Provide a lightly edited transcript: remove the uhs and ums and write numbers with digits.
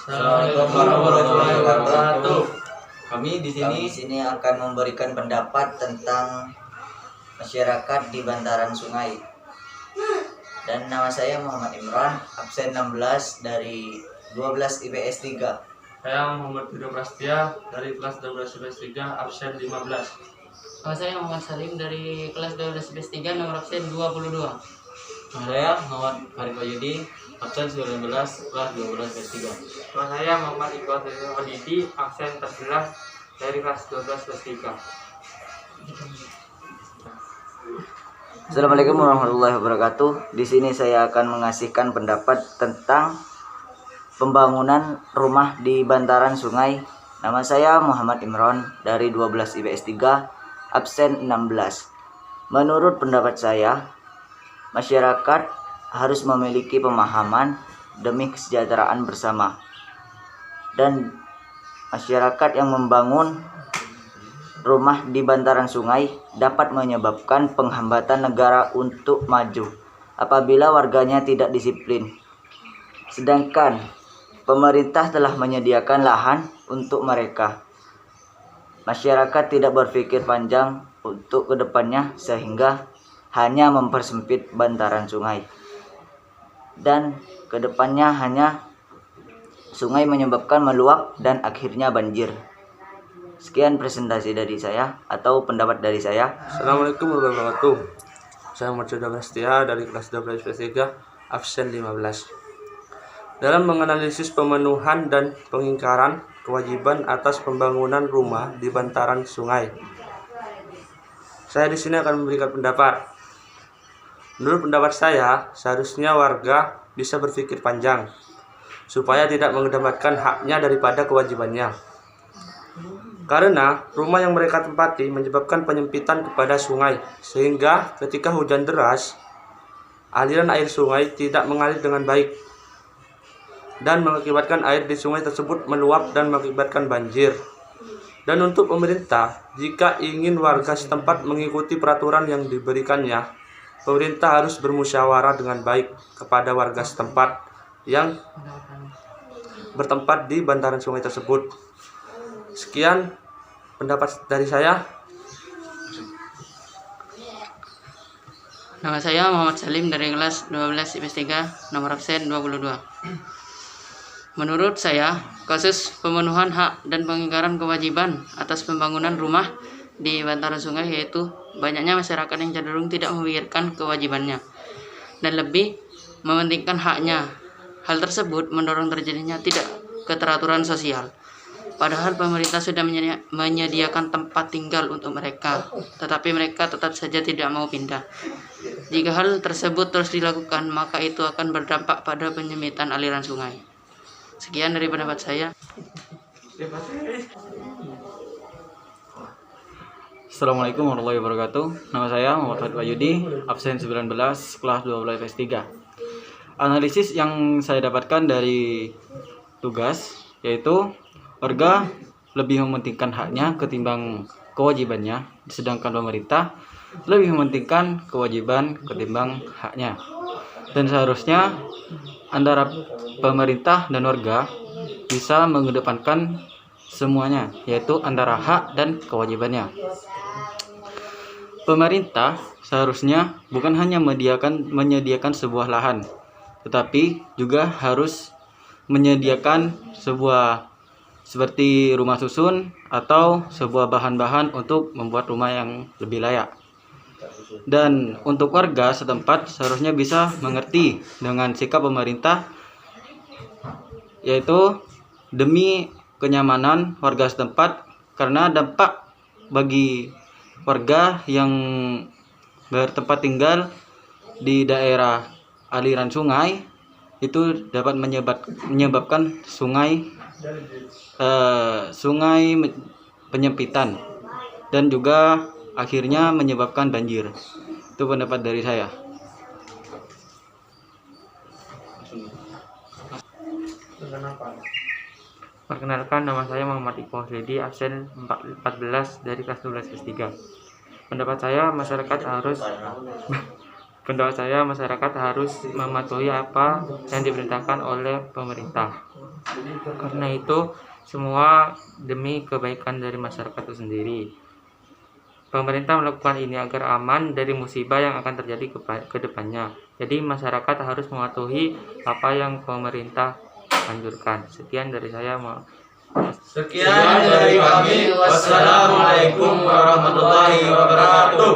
Assalamualaikum warahmatullahi wabarakatuh. Kami di Kami di sini sini akan memberikan pendapat tentang masyarakat di bantaran sungai. Dan nama saya Muhammad Imran, absen 16 dari 12 IPS 3. Saya Muhammad Ridho Prastia dari kelas 12 IPS 3 absen 15. Nama saya Muhammad Salim dari kelas 12 IPS 3 nomor absen 22. Nama saya Muhammad Farid Wahyudi, absen 19 kelas 12 IPS 3. Nama saya Muhammad Iqbal Wadidi absen 14 dari kelas 12 IPS 3. Assalamualaikum warahmatullahi wabarakatuh. Di sini saya akan mengasihkan pendapat tentang pembangunan rumah di bantaran sungai. Nama saya Muhammad Imran dari 12 IPS 3, absen 16. Menurut pendapat saya, masyarakat harus memiliki pemahaman demi kesejahteraan bersama. Dan masyarakat yang membangun rumah di bantaran sungai dapat menyebabkan penghambatan negara untuk maju apabila warganya tidak disiplin. Sedangkan pemerintah telah menyediakan lahan untuk mereka. Masyarakat tidak berpikir panjang untuk kedepannya sehingga hanya mempersempit bantaran sungai. Dan kedepannya hanya sungai menyebabkan meluap dan akhirnya banjir. Sekian presentasi dari saya atau pendapat dari saya. Assalamualaikum warahmatullahi wabarakatuh. Saya Muhammad Ridho Prastia dari kelas 12 IPS 3 absen 15. Dalam menganalisis pemenuhan dan pengingkaran kewajiban atas pembangunan rumah di bantaran sungai, saya di sini akan memberikan pendapat. Menurut pendapat saya, seharusnya warga bisa berpikir panjang supaya tidak mengedepankan haknya daripada kewajibannya. Karena rumah yang mereka tempati menyebabkan penyempitan kepada sungai, sehingga ketika hujan deras, aliran air sungai tidak mengalir dengan baik dan mengakibatkan air di sungai tersebut meluap dan mengakibatkan banjir. Dan untuk pemerintah, jika ingin warga setempat mengikuti peraturan yang diberikannya, pemerintah harus bermusyawarah dengan baik kepada warga setempat yang bertempat di bantaran sungai tersebut. Sekian pendapat dari saya. Nama saya Muhammad Salim dari kelas 12 IPS 3 nomor absen 22. Menurut saya, kasus pemenuhan hak dan pengingkaran kewajiban atas pembangunan rumah di bantaran sungai yaitu banyaknya masyarakat yang cenderung tidak memikirkan kewajibannya dan lebih mementingkan haknya. Hal tersebut mendorong terjadinya tidak keteraturan sosial. Padahal pemerintah sudah menyediakan tempat tinggal untuk mereka, tetapi mereka tetap saja tidak mau pindah. Jika hal tersebut terus dilakukan, maka itu akan berdampak pada penyempitan aliran sungai. Sekian dari pendapat saya. Assalamualaikum warahmatullahi wabarakatuh. Nama saya Muhammad Farid Wahyudi, absen 19 kelas 12 IPS 3. Analisis yang saya dapatkan dari tugas yaitu warga lebih mementingkan haknya ketimbang kewajibannya, sedangkan pemerintah lebih mementingkan kewajiban ketimbang haknya. Dan seharusnya antara pemerintah dan warga bisa mengedepankan semuanya, yaitu antara hak dan kewajibannya. Pemerintah seharusnya bukan hanya menyediakan sebuah lahan, tetapi juga harus menyediakan sebuah seperti rumah susun atau sebuah bahan-bahan untuk membuat rumah yang lebih layak. Dan untuk warga setempat seharusnya bisa mengerti dengan sikap pemerintah, yaitu demi kenyamanan warga setempat, karena dampak bagi warga yang bertempat tinggal di daerah aliran sungai itu dapat menyebabkan sungai penyempitan dan juga akhirnya menyebabkan banjir. Itu pendapat dari saya. Perkenalkan, nama saya Muhammad Iqbal Wadidi, absen 14 dari kelas 12 IPS 3. Pendapat saya, masyarakat harus Pendapat saya, masyarakat harus mematuhi apa yang diperintahkan oleh pemerintah. Karena itu semua demi kebaikan dari masyarakat itu sendiri. Pemerintah melakukan ini agar aman dari musibah yang akan terjadi ke depannya. Jadi masyarakat harus mematuhi apa yang pemerintah anjurkan. Sekian dari saya. Sekian dari kami. Wassalamualaikum warahmatullahi wabarakatuh.